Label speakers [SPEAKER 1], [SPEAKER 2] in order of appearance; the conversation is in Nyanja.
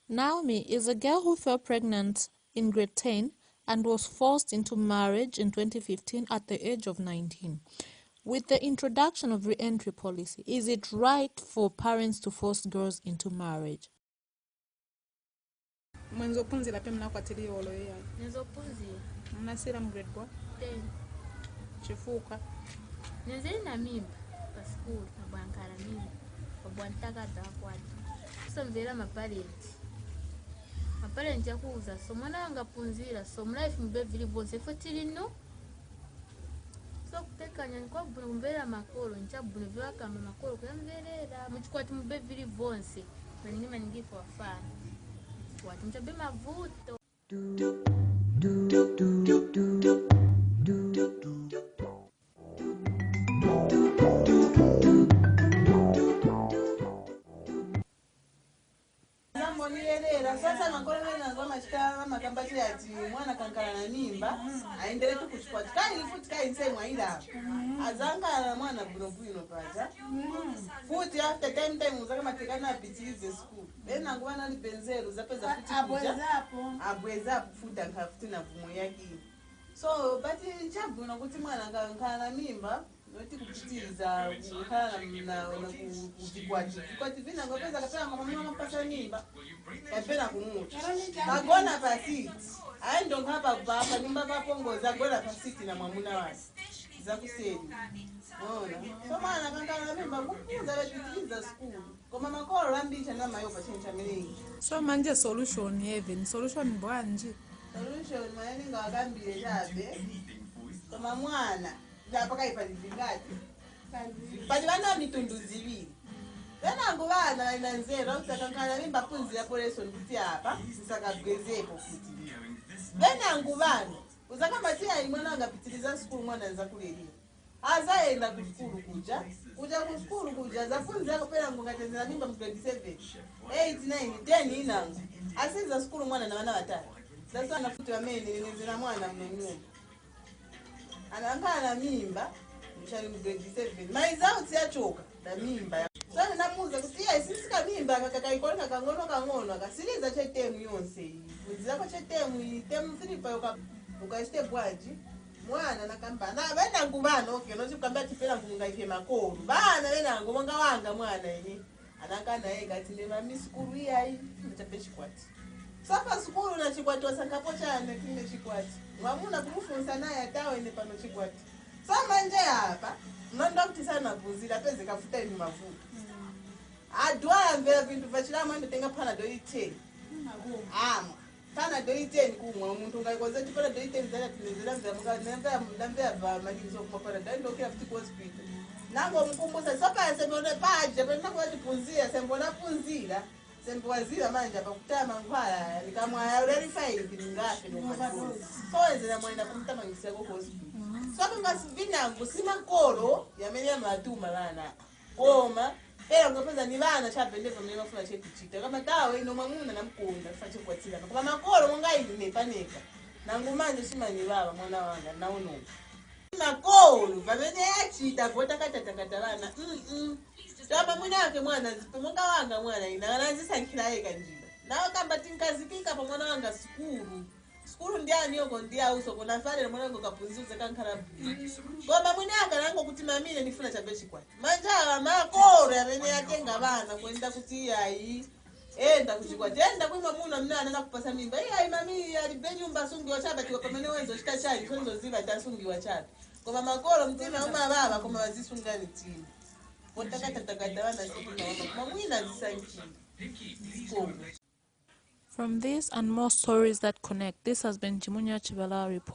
[SPEAKER 1] Naomi is a girl who fell pregnant in grade 10 and was forced into marriage in 2015 at the age of 19. With the introduction of re-entry policy, is it right for parents to force girls into marriage?
[SPEAKER 2] Mwenzopunzira pe mnakwatiriye oloya.
[SPEAKER 3] Nzopunzira.
[SPEAKER 2] Mnasira grade what?
[SPEAKER 3] 10.
[SPEAKER 2] Chifuka.
[SPEAKER 3] Nenzeri na mimba pa school na bwankala mimba. Pa bwantaka dakwati. So mvera maparenti. Maparenti yakuuza so mwana wanga punzira so mlife mbe vili bonse fotiri no. So kutekanya nkwa bulu mvera makolo nchabulu vyakamba makolo kuyamverera muchikwati mbe vili bonse. Maningima ningifu wafana. Watu mchabe mavuto.
[SPEAKER 4] Sasa ngakona ngoma chikala makambati ati mwana kankala na mimba aendelee tu kuchikwati kai futi kai nsemwa ila azanga mwana buno paja futi after time uzaka matekana apitilize school bena ngwana ali benzero zapeza futi abwezapo futi akafuti na vumo yake so but chabuna kuti mwana kankala na mimba noti kupitiliza kukhala na kuvikwati vina ngopeza kapena mama mpasa mimba kapena kumucha kagona pasiti aendo ngapa baba nimba bapongoza gona pasiti na mwamuna wake zakuseni ona so mwana kankala na mimba kukuza bapitiliza school koma makolo lambicha na mayo pachencha milingi
[SPEAKER 2] So manje solution bwanje.
[SPEAKER 4] Solution mayaninga wakambile chabe koma mwana ndapaka ipalizingati pali vana mitundu ziviri venangu vana inanzera usakankana mimba punzi ya poleson kuti apa sisakabwezepo futi venangu vana uzakamatia imwana angapitiliza skulu mwana nza kulelira azaenda kuskulu kuja kuskulu kuja zapunzi yako pena ngungatenzera mimba mu 27 8 9 10 inangu asiza skulu mwana na vana vatatu sasa nafuti wamene nenzera mwana mnenyumba anankana mimba mshari mu 27 maizao tsiachoka na mimba sasa namuza kuti isisika mimba akakaikoleka kangono akasiriza chetemu yonse muzako chetemu temu 3 pa ukashite bwaji mwana nakamba na vena ngubana okay no chikamba tipera kungaike makolo bana vena ngobonga wanga mwana ine anakana kati ne mami skulu yayi mtape chikwati sapa skulu na chikwati wasankapo chane kile chikwati mwamuna kumufunza naye atawe ne pano chikwati sama nje hapa mnonda kuti sana buzira peze kafuta ni mavuto adwa mbele vintu vachila mwende tenga pana do 10 pana do 10 kumwa umuntu ngaikoze tipana do 10 zala tunezela mzamka nambea va malizo kwa pana ndo kila futi hospital nango mkumbusa sapa yasemone paje pena kwa tipunzia sembona punzira sembo wazira manje pakutama ngwala nikamwa already fine ngafe no so enzela mwenda kumtama ngisiya ko hospital so ngasivina ngusima kolo yamenya matuma bana koma era ngopeza ni bana chabende vamene bafuna chekuchita kama tawe ino mwamuna namkunda fache kwatsira koma makolo monga ine paneka nangu manje simani baba mwana wanga naono makolo vamene yachita vota katatakata bana Chama mwanake mwana zipomonga wanga mwana ina anazisankhira yeka njira nawo kamba tinkazikika pa mwana wanga skulu ndiani yoko ndia uso kona fale mwana wangu kapunzuze kankhala ngoma mwanaka nango kuti mamine nifuna chabechi kwati manjala makolo amene yatenga bana kwenda kuti yayi enda kuchikwati enda kuima muno mnana nakupasa mimba yayi mami alibe nyumba sungiwa chaba tiwa pamene wenzo chita chali sonzo ziva tasungiwa chaba koma makolo mtima uma baba koma wazisungani tima
[SPEAKER 1] From this and more stories that connect, this has been Chimunya Chibala Report.